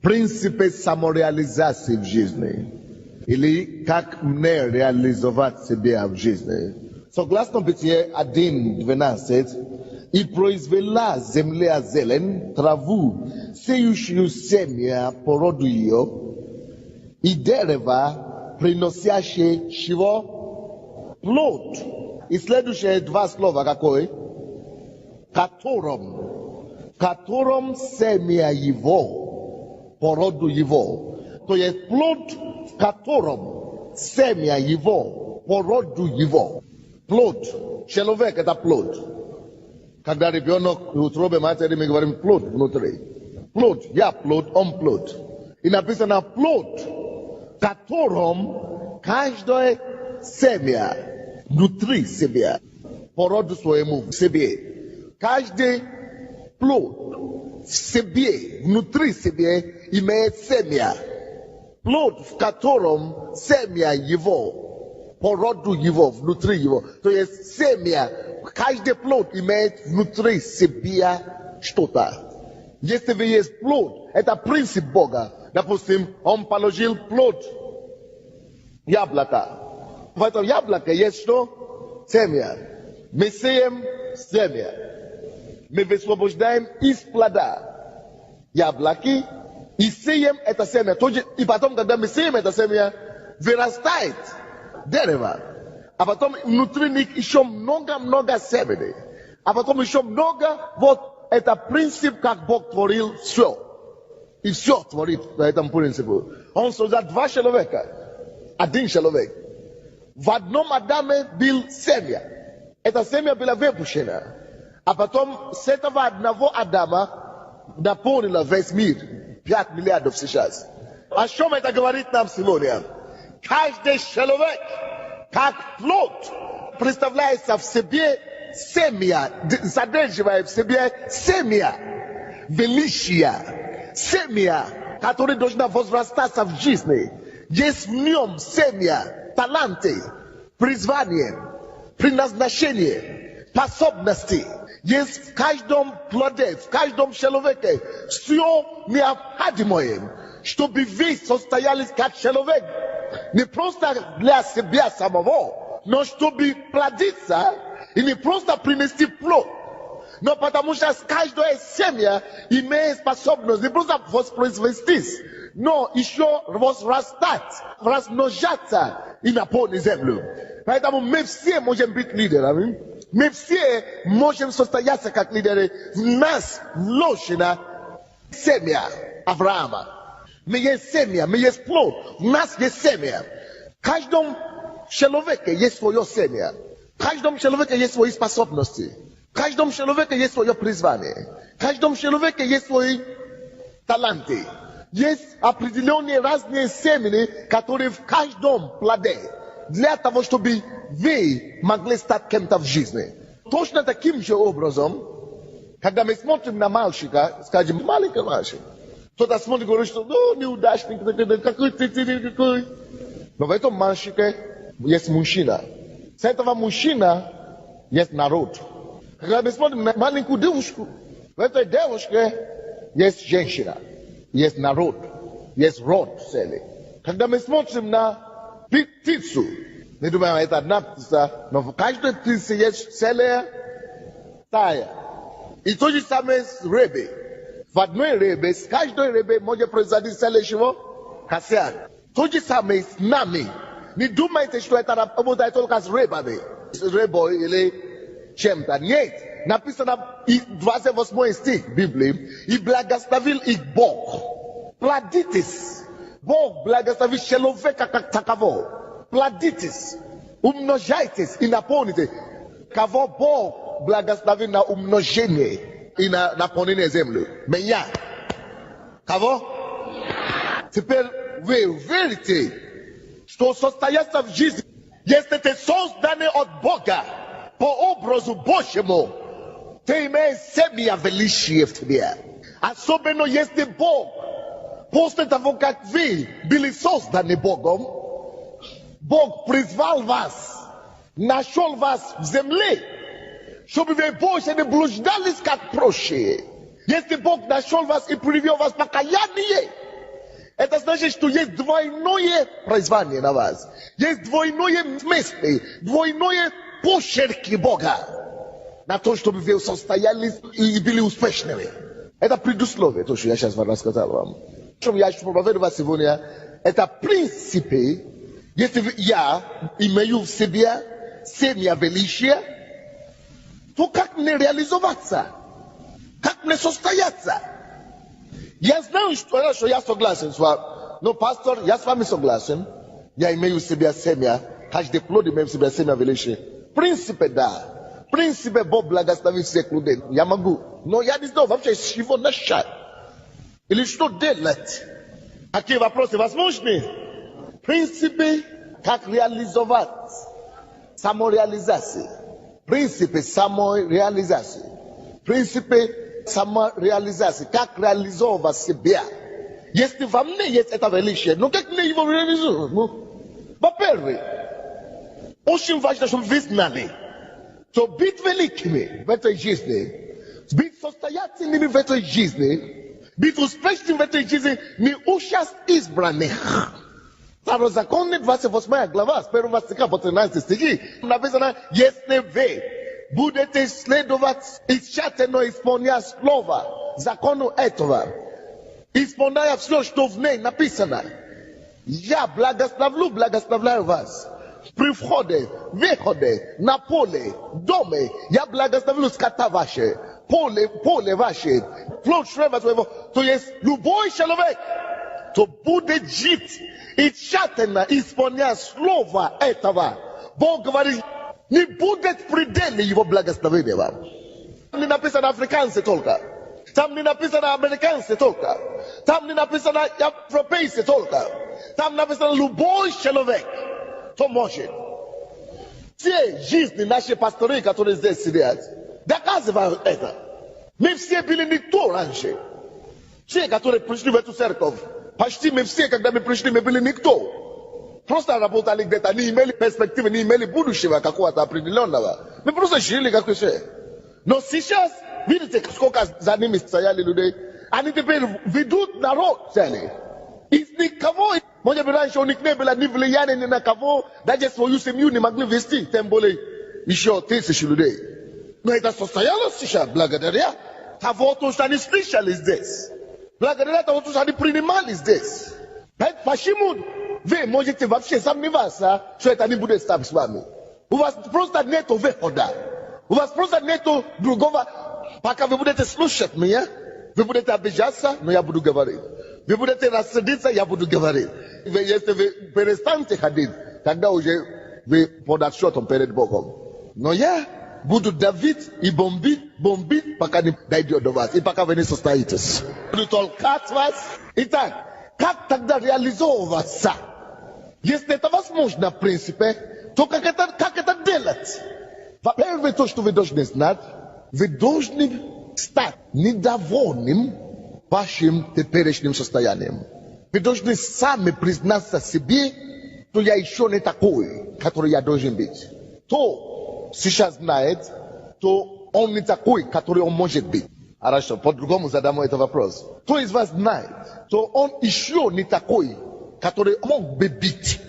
принципы самореализации в жизни. Или как мне реализовать себя в жизни. Согласно Бытие 1:12, и произвела земля зелень, траву, сеющую семя по роду ее, и дерево, приносящее чего? Плод. И следующие два слова какое? Котором семя его, по роду его. То есть плод, в котором семя его, по роду его. Плод. Человек это плод. Когда ребенок в утробе матери, мы говорим плод внутри. Плод. Я плод, он плод. И написано плод, в котором каждое семя внутри себя, по роду своему в себе. Каждый плод в себе, внутри себя имеет семя. Плод, в котором семя его, по роду его, внутри его. То есть семя, каждый плод имеет внутри себя что-то. Если вы есть плод, это принцип Бога. Допустим, он положил плод яблока. В этом яблоке есть что? Семя. Мы сеем семя. Мы высвобождаем из плода яблоки и сеем это семя. И потом, когда мы сеем это семя, вырастает дерево. А потом внутри них еще много семени. А потом еще много. Вот это принцип, как Бог творил все. И все творит по этому принципу. Он создал два человека. Один человек. В одном Адаме был семя. Это семя было выпущено. А потом с этого одного Адама наполнило весь мир. 5 миллиардов сейчас. О чем это говорит нам сегодня? Каждый человек, как плод, представляется в себе семя, содерживает в себе семя величия, семя, которое должно возрастаться в жизни. Есть в нем семя, таланты, призвание, предназначение, способности. Есть в каждом плоде, в каждом человеке все необходимое, чтобы вы состоялись как человек. Не просто для себя самого, но чтобы плодиться и не просто принести плод. Но потому что каждое семя имеет способность не просто воспроизвестись, но еще возрастать, размножаться и наполнить землю. Поэтому мы все можем быть лидерами. Мы все можем состояться как лидеры. В нас вложено семя Авраама. Мы есть семя, мы есть плод. В нас есть семя. В каждом человеке есть свое семя. В каждом человеке есть свои способности. В каждом человеке есть свое призвание. В каждом человеке есть свои таланты. Есть определенные разные семена, которые в каждом плоде. Для того, чтобы вы могли стать кем-то в жизни. Точно таким же образом, когда мы смотрим на мальчика, скажем, маленький мальчик, кто-то смотрит и говорит, что ну, неудачник, какой ты. Но в этом мальчике есть мужчина. С этого мужчина есть народ. Когда мы смотрим на маленькую девушку, в этой девушке есть женщина, есть народ, есть род целый. Когда мы смотрим на птицу, мы думаем, это одна птица, но в каждой птице есть целая стая. И то же самое с рыбой. В одной рыбе, с каждой рыбой может произойти целый чего? Косяк. То же самое с нами. Не думайте, что это работает только с рыбами. С рыбой или чем-то. Нет. Написано в 28 стих Библии. И благословил их Бог. Плодитесь. Бог благословил человека как таково. Плодитесь. Умножайтесь и наполните. Кого Бог благословил на умножение и на наполнение земли. Меня. Кого? Теперь вы верите, что состояться в жизни, если ты созданный от Бога по образу Божьему, ты имеешь семя величия в тебе. Особенно если Бог, после того, как вы были созданы Богом, Бог призвал вас, нашел вас в земле, чтобы вы больше не блуждались как прочие. Если Бог нашел вас и привел вас в покаяние, Это значит, что есть двойное призвание на вас. Есть двойное место, двойное почерки Бога на то, чтобы вы состоялись и были успешными. Это предусловие, то, что я сейчас вам рассказал вам. Что я проповедую вас сегодня, это принципы, если я имею в себе семя величия, то как мне реализоваться? Как мне состояться? Я знаю, что я согласен с вами. Но, пастор, я с вами согласен. Я имею в себе семя. Каждый плод имеет в себе семя величия. В принципе, да. В принципе, Бог благословит всех людей. Я могу. Но я не знаю вообще, с чего начать. Или что делать. Какие вопросы возможны? В принципе, как реализовать самореализацию. В принципе, самореализации. В принципе, самореализации. Как реализовать себя. Если во мне есть это величие, ну как мне его реализовать? Ну, во-первых, очень важно, чтобы вы знали, что быть великими в этой жизни, быть состоятельными в этой жизни, быть успешным в этой жизни не участь избранных. Второзаконие, 28 глава, с 1 стиха по 13 стихи, написано, если вы будете следовать и тщательно исполнять слово закону этого, исполняя все, что в ней написано, я благословляю вас. При входе, выходе, на поле, доме, я благословлю скота ваше, поле ваше, плод шрева твоего. То есть любой человек, кто будет жить и тщательно исполнять слово этого, Бог говорит, не будет предела его благословения вам. Там не написано африканцы только. Там не написано американцы только. Там не написано европейцы только. Там написано любой человек, кто может. Все жизни наши пасторы, которые здесь сидят, доказывают это. Мы все были никто раньше. Все, которые пришли в эту церковь, почти мы все, когда мы пришли, мы были никто. Просто работали где-то, не имели перспективы, не имели будущего какого-то определенного. Мы просто жили как все. Но сейчас, видите, сколько за ними стояли людей. Они теперь ведут народ целый. Из никого, может быть, раньше у них не было ни влияния ни на кого, даже свою семью не могли вести, тем более еще 1000 людей. Но это состоялось сейчас благодаря того, что они слышали здесь. Благодаря того, что они принимали здесь. Почему вы можете вообще сомневаться, что это не будет стать с вами? У вас просто нету выхода. У вас просто нету другого. Пока вы будете слушать меня, вы будете обижаться, но я буду говорить. Вы будете рассердиться, я буду говорить. Если вы перестанете ходить, тогда уже вы под отчетом перед Богом. Но я буду давить и бомбить, пока не дойдет до вас. И пока вы не состоитесь. Буду толкать вас. Итак, как тогда реализовываться? Если это возможно, в принципе, то как это делать? Во-первых, то, что вы должны знать, вы должны стать недовольным вашим теперешним состоянием. Вы должны сами признаться себе, что я еще не такой, который я должен быть. Кто сейчас знает, что он не такой, который он может быть. Хорошо, по-другому задам этот вопрос. Кто из вас знает, что он еще не такой, который мог бы быть?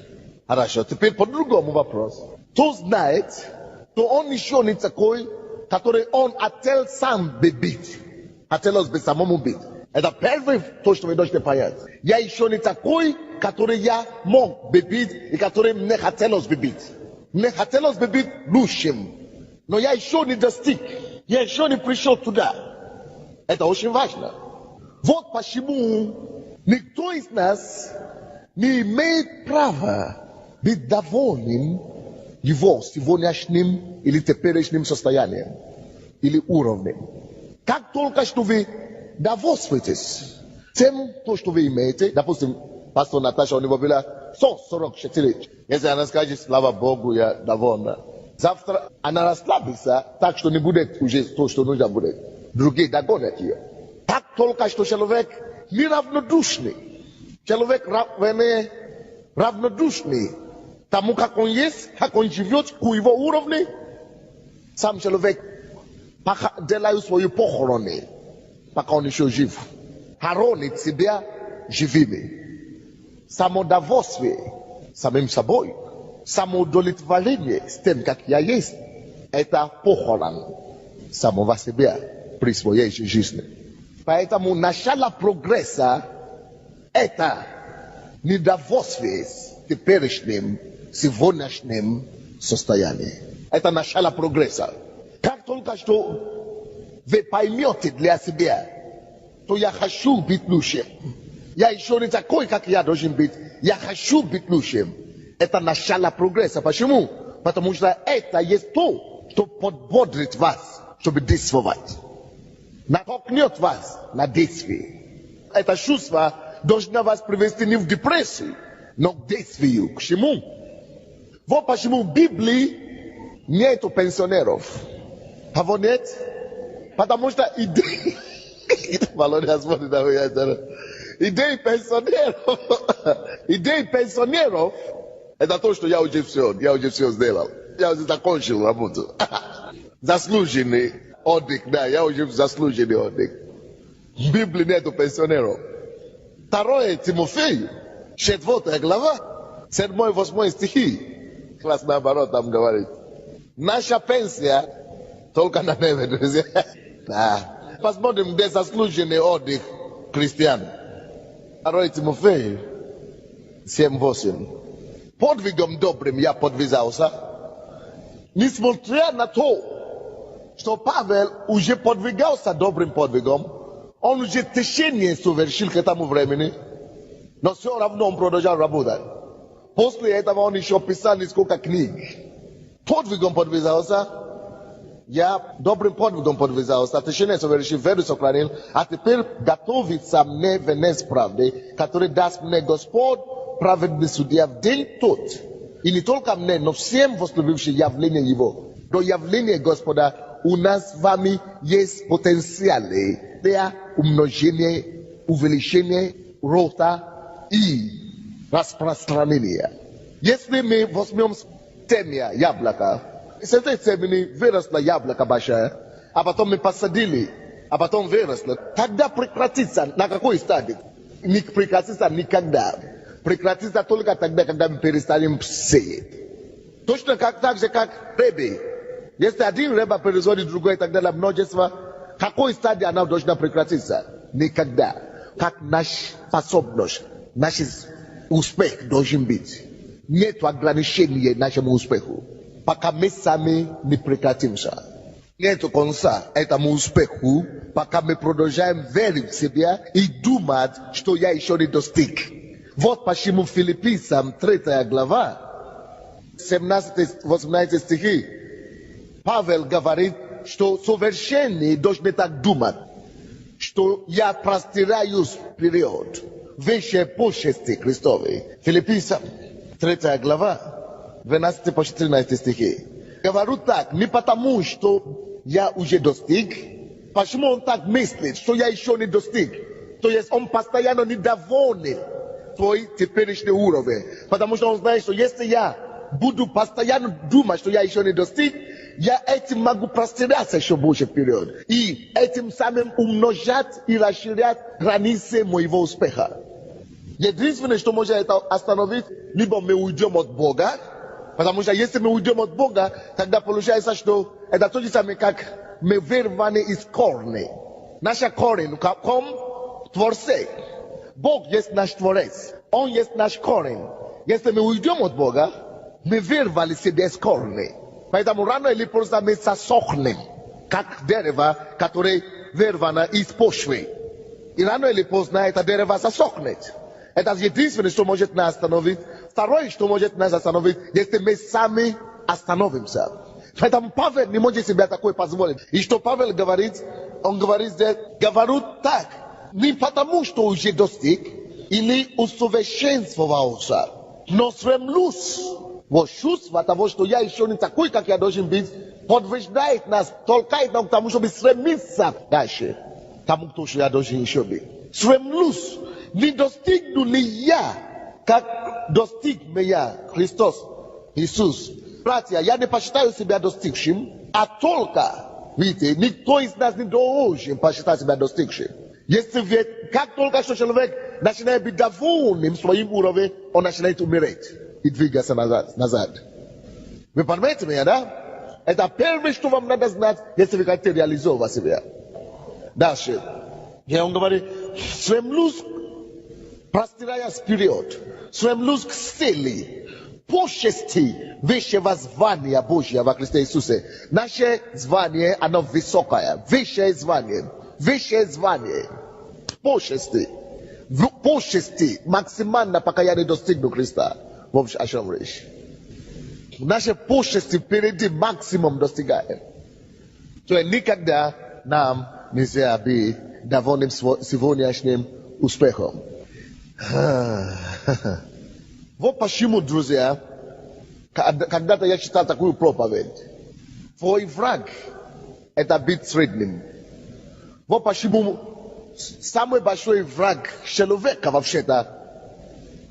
Хорошо, теперь по-другому вопрос. Кто знает, что он еще не такой, который он хотел сам бы быть? Хотелось бы самому быть. Это первое, то, что вы должны понять. Я еще не такой, который я мог бы быть и который мне хотелось бы быть. Мне хотелось бы быть лучшим. Но я еще не достиг. Я еще не пришел туда. Это очень важно. Вот почему никто из нас не имеет права быть довольным его сегодняшним или теперешним состоянием или уровнем. Как только что вы довольствуетесь тем, что вы имеете, допустим, пастор Наташа, у него было 144. Если она скажет, слава Богу, я довольна. Завтра она расслабится, так что не будет уже то, что нужно будет. Другие догонят ее. Так только что человек неравнодушный. Человек равнодушный тому, как он есть, как он живет, к его уровню. Сам человек делает свои похороны, пока он еще жив. Хоронит себя живыми. самодовольствие самим собой, самоудовлетворение с тем, как я есть, это похорон самого себя при своей жизни. Поэтому начало прогресса – это недовольствие с теперешним, сегодняшним состоянием. Это начало прогресса. Как только что вы поймете для себя, то я хочу быть лучше. Я еще не такой, как я должен быть. Я хочу быть лучшим. Это начало прогресса. Почему? Потому что это есть то, что подбодрит вас, чтобы действовать. Натолкнет вас на действие. Это чувство должно вас привести не в депрессию, но к действию. К чему? Вот почему в Библии нету пенсионеров. А вот нет? Потому что идеи пенсионеров это то, что я уже все сделал. Я уже закончил работу. Заслуженный отдых, да, я уже заслуженный отдых. В Библии нету пенсионеров. 2 Тимофею, 4 глава, 7-8 стихи. Класс наоборот там говорит. Наша пенсия только на небе, друзья. Да. Посмотрим, где заслуженный отдых христиан. 2 Тимофею, 7-8. Подвигом добрым я подвязался, несмотря на то, что Павел уже подвигался добрым подвигом, он уже течение совершил к этому времени, но все равно он продолжал работать. После этого он еще писал несколько книг. Подвигом подвязался, я добрым подвигом подвязался, течение совершил, веру сохранил, а теперь готовится мне венец правды, который даст мне Господь, праведный судья, в день тот. И не только мне, но всем возлюбившим явление Его. До явления Господа у нас с вами есть потенциалы для умножения, увеличения, роста и распространения. Если мы возьмем семя яблока, с этой семени выросло яблоко большое, а потом мы посадили, а потом выросло, тогда прекратится на какой стадии? Не прекратится никогда. Прекратится только тогда, когда мы перестанем сеять. Точно так же, как рыбы. Если один рыба производит другой, тогда на множество, какой стадии она должна прекратиться? Никогда. Как наш способность, наш успех должен быть. Нет ограничения нашему успеху, пока мы сами не прекратимся. Нет конца этому успеху, пока мы продолжаем верить в себя и думать, что я еще не достиг. Вот почему Филиппийцам 3 глава, 17-18 стихи, Павел говорит, что совершенные должны так думать, что я простираюсь вперед, выше почести Христовой. Филиппийцам 3 глава, 12-14 стихи. Говорю так, не потому, что я уже достиг. Почему он так мыслит, что я еще не достиг? То есть он постоянно недоволен твой теперешний уровень. Потому что он знает, что если я буду постоянно думать, что я еще не достиг, я этим могу простираться еще больше вперед. И этим самым умножать и расширять границы моего успеха. Единственное, что может это остановить, либо мы уйдем от Бога, потому что если мы уйдем от Бога, тогда получается, что это то же самое, как мы вырваны из корня. Наша корень, как Творце. Бог есть наш Творец. Он есть наш корень. Если мы уйдем от Бога, мы вырвали себя из корня. Поэтому рано или поздно мы засохнем, как дерево, которое вырвано из почвы. И рано или поздно это дерево засохнет. Это единственное, что может нас остановить. Второе, что может нас остановить, если мы сами остановимся. Поэтому Павел не может себе такое позволить. И что Павел говорит? Он говорит здесь, говорю так, не потому, что уже достиг или усовершенствовался, но стремлюсь. Вот чувство того, что я еще не такой, как я должен быть, подвиждает нас, толкает нас к тому, чтобы стремиться дальше. Тому, кто я должен еще быть. Стремлюсь. Не достигну ли я, как достиг меня Христос, Иисус? Братья, я не посчитаю себя достигшим, а только, видите, никто из нас не должен посчитать себя достигшим. Если как только что человек начинает быть довольным своим уровнем, он начинает умереть и двигаться назад. Вы понимаете меня, да? Это первое, что вам надо знать, если вы хотите реализовать себя. Дальше. Я вам говорю, стремлюсь, простираясь вперед, стремлюсь к цели, почести высшего звания Божьего во Христе Иисусе. Наше звание, оно высокое, высшее звание, почести, максимально, пока я не достигну Христа. В общем, о чем речь? Наши почести впереди максимум достигаем. То есть никогда нам нельзя быть довольным сегодняшним успехом. Вот почему, друзья, когда-то я читал такую проповедь. Твой враг – это быть средним. Вот почему самый большой враг человека вообще-то,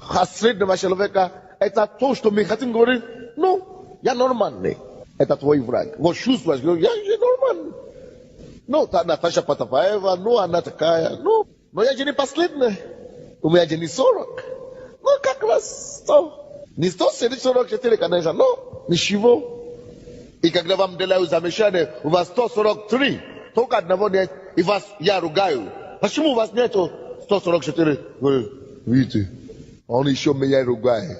а среднего человека, это то, что мы хотим говорить, ну, я нормальный. Это твой враг. Вот чувствуешь, я нормальный. Ну, Наташа Потапаева, ну, она такая, ну, но я же не последняя. У меня же не 40. Ну, как раз 100. Не 144, конечно, но ничего. И когда вам делают замечание, у вас 143, только одного нет, и вас я ругаю. Почему у вас нету 144? Говорю, видите, он еще меня ругает.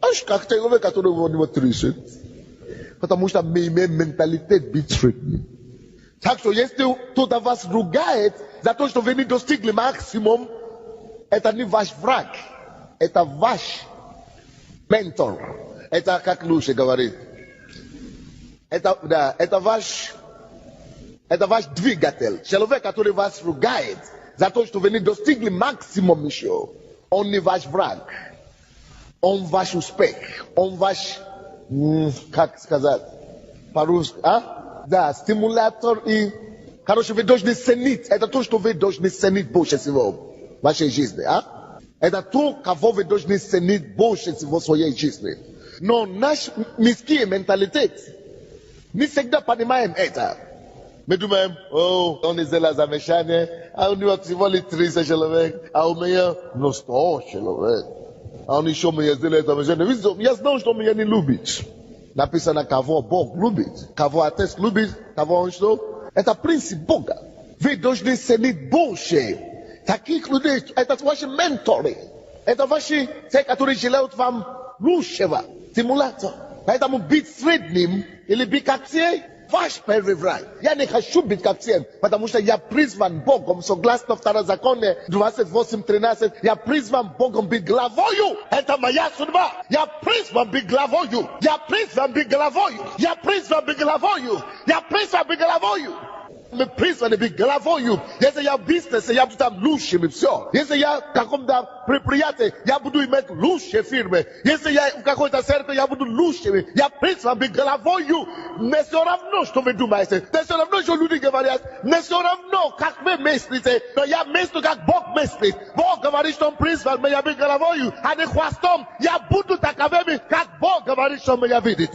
Аж как человек, который у него 30. Потому что мы имеем менталитет быть средним. Так что если кто-то вас ругает за то, что вы не достигли максимум, это не ваш враг, это ваш ментор. Это как Луша говорит. Это ваш двигатель. Человек, который вас ругает за то, что вы не достигли максимум еще, он не ваш враг. Он ваш успех. Он ваш, как сказать, по-русски, да, стимулятор и, короче, вы должны ценить. Это то, что вы должны ценить больше всего в вашей жизни, Это то, кого вы должны ценить больше всего в своей жизни. Но наш низкий менталитет, не всегда понимаем это. Мы думаем, он сделал замечание, а у него всего лишь 30 человек, а у меня 100 человек. А он еще мне сделал замечание. Я знаю, что меня не любит. Написано, кого Бог любит, кого Отец любит, кого Он что? Это принцип Бога. Вы должны ценить больше таких людей. Это ваши менторы. Это ваши, те, которые желают вам лучшего, стимулятор. Поэтому быть средним или быть как те, ваш первый враг. Я не хочу быть как те, потому что я призван Богом, согласно второе законе 28:13, я призван Богом быть главою. Это моя судьба. Я призван быть главою. Я призван быть главою. Я призван быть главою. Я призван быть главою. Мы призваны быть главою. Если я в бизнесе, я буду там лучшим и все. Если я в каком-то предприятии, я буду иметь лучшие фирмы. Если я в какой-то церкви, я буду лучшим. Я призван быть главою. Не все равно, что вы думаете. Не все равно, что люди говорят. Не все равно, как вы мыслите. Но я мыслю, как Бог мыслит. Бог говорит, что Он призван меня быть главою, а не хвостом. Я буду таковыми, как Бог говорит, что меня видит.